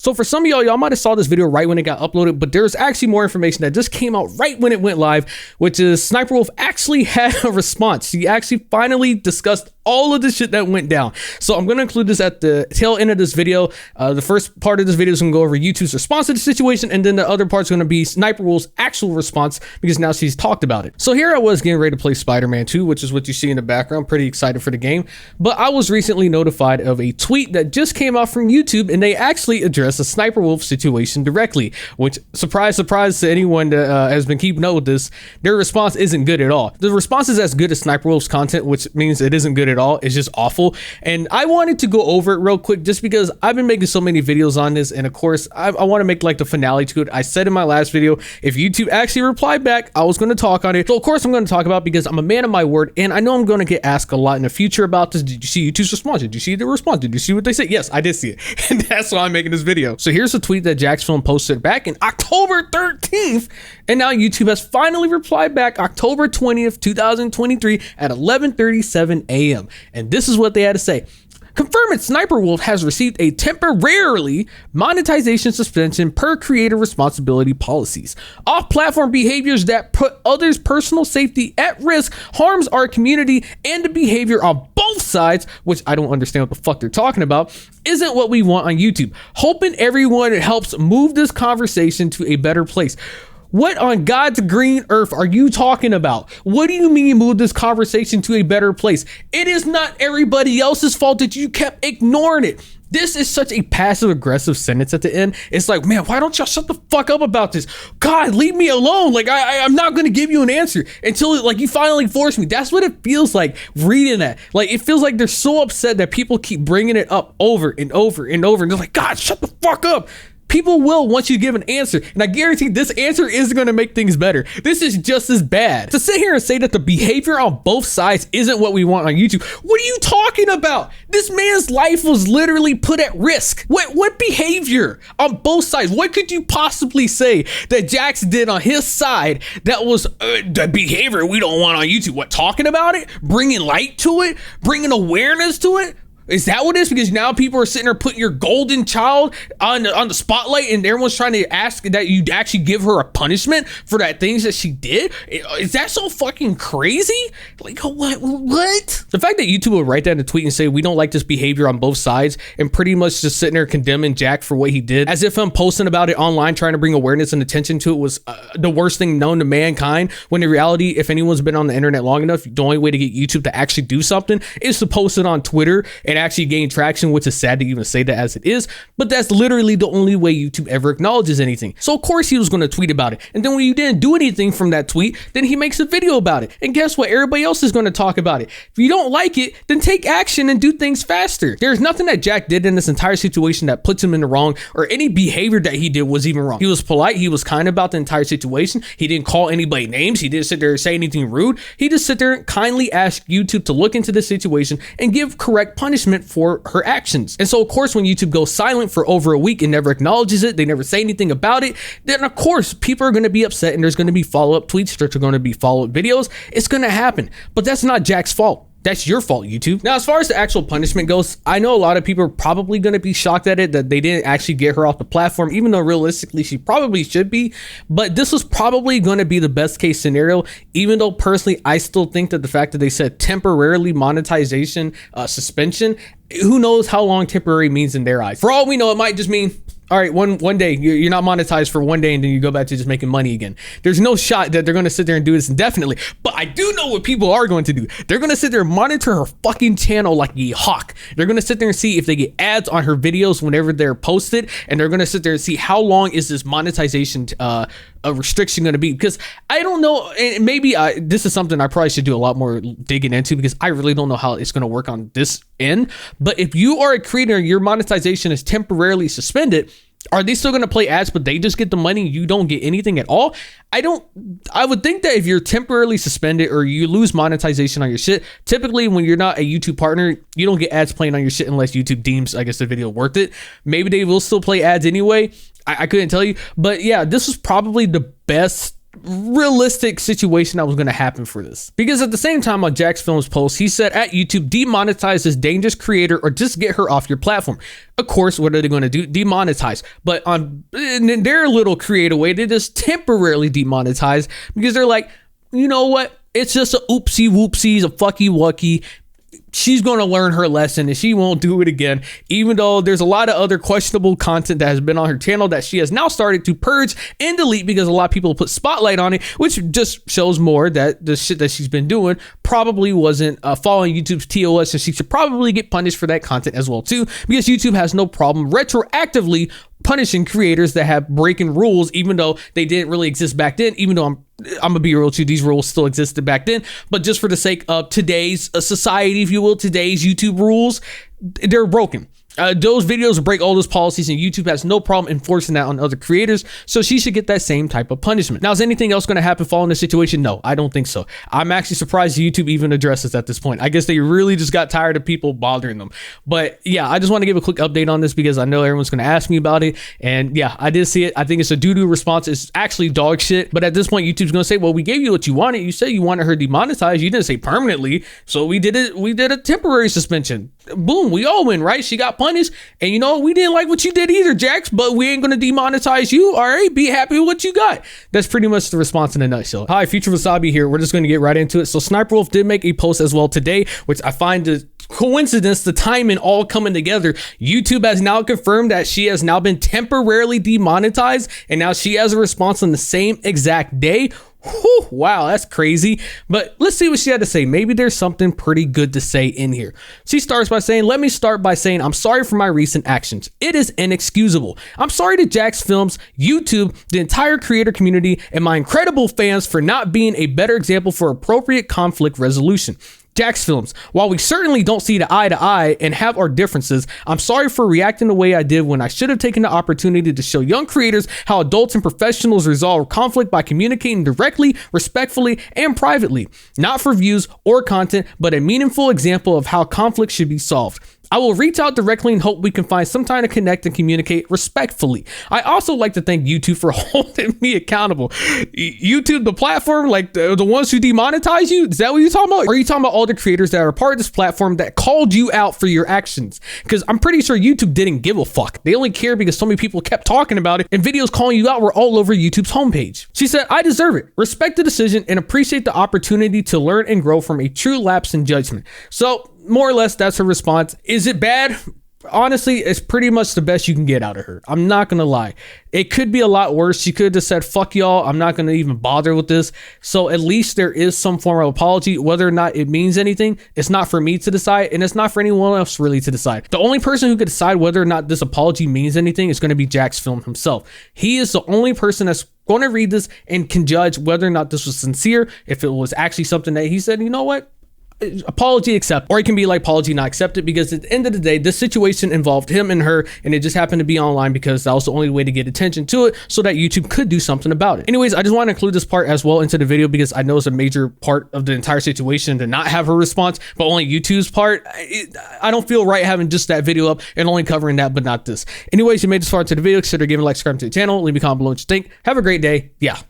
So for some of y'all might have saw this video right when it got uploaded, but there's actually more information that just came out right when it went live, which is SSSniperWolf actually had a response. He actually finally discussed all of the shit that went down. So I'm going to include this at the tail end of this video. The first part of this video is going to go over YouTube's response to the situation, and then the other part is going to be SSSniperWolf's actual response, because now she's talked about it. So here I was getting ready to play Spider-Man 2, which is what you see in the background. Pretty excited for the game. But I was recently notified of a tweet that just came out from YouTube, and they actually addressed the SSSniperWolf situation directly, which, surprise, surprise to anyone that has been keeping up with this, their response isn't good at all. The response is as good as SSSniperWolf's content, which means it isn't good at all. It's just awful. And I wanted to go over it real quick just because I've been making so many videos on this, and of course I want to make like the finale to it. I said in my last video, if YouTube actually replied back, I was going to talk on it. So of course I'm going to talk about it because I'm a man of my word, and I know I'm going to get asked a lot in the future about this. Did you see YouTube's response? Did you see the response? Did you see what they said? Yes, I did see it. And that's why I'm making this video. So here's a tweet that Jacksfilm posted back in October 13th, and now YouTube has finally replied back October 20th, 2023 at 11:37 a.m. And this is what they had to say. Confirm it, SSSniperWolf has received a temporarily monetization suspension per creator responsibility policies. Off-platform behaviors that put others' personal safety at risk harms our community, and the behavior on both sides, which I don't understand what the fuck they're talking about, isn't what we want on YouTube. Hoping everyone helps move this conversation to a better place. What on God's green earth are you talking about? What do you mean move this conversation to a better place? It is not everybody else's fault that you kept ignoring it. This is such a passive aggressive sentence at the end. It's like, man, why don't y'all shut the fuck up about this? God, leave me alone. Like, I'm not going to give you an answer until like you finally force me. That's what it feels like reading that. Like, it feels like they're so upset that people keep bringing it up over and over and over. And they're like, God, shut the fuck up. People will once you give an answer, and I guarantee this answer isn't going to make things better. This is just as bad. To sit here and say that the behavior on both sides isn't what we want on YouTube. What are you talking about? This man's life was literally put at risk. What behavior on both sides? What could you possibly say that Jax did on his side that was the behavior we don't want on YouTube? What, talking about it? Bringing light to it? Bringing awareness to it? Is that what it is? Because now people are sitting there putting your golden child on the spotlight, and everyone's trying to ask that you actually give her a punishment for that things that she did. Is that so fucking crazy? Like, what? The fact that YouTube would write that in a tweet and say we don't like this behavior on both sides, and pretty much just sitting there condemning Jack for what he did, as if him posting about it online trying to bring awareness and attention to it was the worst thing known to mankind, when in reality, if anyone's been on the internet long enough, the only way to get YouTube to actually do something is to post it on Twitter and actually gain traction, which is sad to even say that as it is, but that's literally the only way YouTube ever acknowledges anything. So of course he was going to tweet about it, and then when you didn't do anything from that tweet, then he makes a video about it, and guess what? Everybody else is going to talk about it. If you don't like it, then take action and do things faster. There's nothing that Jack did in this entire situation that puts him in the wrong, or any behavior that he did was even wrong. He was polite, he was kind about the entire situation, he didn't call anybody names, he didn't sit there and say anything rude, he just sit there and kindly ask YouTube to look into the situation and give correct punishment for her actions. And so of course when YouTube goes silent for over a week and never acknowledges it, they never say anything about it, then of course people are going to be upset, and there's going to be follow-up tweets, there's going to be follow-up videos. It's going to happen, but that's not Jack's fault. That's your fault, YouTube. Now, as far as the actual punishment goes, I know a lot of people are probably going to be shocked at it, that they didn't actually get her off the platform, even though realistically she probably should be. But this was probably going to be the best case scenario, even though personally, I still think that the fact that they said temporarily monetization suspension, who knows how long temporary means in their eyes. For all we know, it might just mean, all right, one day you're not monetized for one day, and then you go back to just making money again. There's no shot that they're going to sit there and do this indefinitely, but I do know what people are going to do. They're going to sit there and monitor her fucking channel like a hawk. They're going to sit there and see if they get ads on her videos whenever they're posted, and they're going to sit there and see how long is this monetization a restriction going to be, because I don't know, and maybe this is something I probably should do a lot more digging into, because I really don't know how it's going to work on this end. But if you are a creator, your monetization is temporarily suspended, are they still going to play ads, but they just get the money, you don't get anything at all? I would think that if you're temporarily suspended or you lose monetization on your shit, typically when you're not a YouTube partner, you don't get ads playing on your shit unless YouTube deems, I guess, the video worth it. Maybe they will still play ads anyway. I couldn't tell you, but yeah, this was probably the best realistic situation that was going to happen for this, because at the same time on Jax Films post, he said at YouTube, demonetize this dangerous creator or just get her off your platform. Of course, what are they going to do? Demonetize. But in their little creative way, they just temporarily demonetize, because they're like, you know what, it's just a oopsie whoopsies, a fucky wucky. She's going to learn her lesson and she won't do it again, even though there's a lot of other questionable content that has been on her channel that she has now started to purge and delete, because a lot of people put spotlight on it, which just shows more that the shit that she's been doing probably wasn't following YouTube's TOS, and she should probably get punished for that content as well too, because YouTube has no problem retroactively punishing creators that have breaking rules, even though they didn't really exist back then, even though I'm gonna be real too, these rules still existed back then, but just for the sake of today's society, if you will, today's YouTube rules, they're broken. Those videos break all those policies, and YouTube has no problem enforcing that on other creators, so she should get that same type of punishment. Now, is anything else going to happen following this situation? No, I don't think so. I'm actually surprised YouTube even addresses at this point. I guess they really just got tired of people bothering them. But yeah, I just want to give a quick update on this because I know everyone's going to ask me about it. And yeah, I did see it. I think it's a doo-doo response. It's actually dog shit. But at this point, YouTube's going to say, well, we gave you what you wanted. You said you wanted her demonetized. You didn't say permanently. So we did it. We did a temporary suspension. Boom, we all win, right? She got punished, and you know, we didn't like what you did either, Jax, but we ain't gonna demonetize you. All right, be happy with what you got. That's pretty much the response in a nutshell. Hi, Future Wasabi here. We're just gonna get right into it. So SSSniperWolf did make a post as well today, which I find the coincidence, the timing all coming together. YouTube has now confirmed that she has now been temporarily demonetized, and now she has a response on the same exact day. Whew, wow, that's crazy. But let's see what she had to say. Maybe there's something pretty good to say in here. She starts by saying, let me start by saying I'm sorry for my recent actions. It is inexcusable. I'm sorry to Jax Films, YouTube, the entire creator community, and my incredible fans for not being a better example for appropriate conflict resolution. Jax Films, while we certainly don't see eye to eye and have our differences, I'm sorry for reacting the way I did when I should have taken the opportunity to show young creators how adults and professionals resolve conflict by communicating directly, respectfully, and privately. Not for views or content, but a meaningful example of how conflict should be solved. I will reach out directly and hope we can find some time to connect and communicate respectfully. I also like to thank YouTube for holding me accountable. YouTube, the platform, like the ones who demonetize you, is that what you're talking about? Or are you talking about all the creators that are part of this platform that called you out for your actions? Because I'm pretty sure YouTube didn't give a fuck. They only cared because so many people kept talking about it, and videos calling you out were all over YouTube's homepage. She said, I deserve it. Respect the decision and appreciate the opportunity to learn and grow from a true lapse in judgment. So more or less, that's her response. Is it bad? Honestly, it's pretty much the best you can get out of her. I'm not gonna lie. It could be a lot worse. She could have just said, fuck y'all, I'm not gonna even bother with this. So at least there is some form of apology. Whether or not it means anything, it's not for me to decide, and it's not for anyone else really to decide. The only person who could decide whether or not this apology means anything is going to be Jax Film himself. He is the only person that's going to read this and can judge whether or not this was sincere, if it was actually something that he said, you know what, apology accept, or it can be like apology not accepted, because at the end of the day, this situation involved him and her, and it just happened to be online because that was the only way to get attention to it so that YouTube could do something about it. Anyways, I just want to include this part as well into the video because I know it's a major part of the entire situation to not have her response, but only YouTube's part. I don't feel right having just that video up and only covering that, but not this. Anyways, you made this far into the video, consider giving a like, subscribe to the channel, leave me a comment below what you think. Have a great day. Yeah.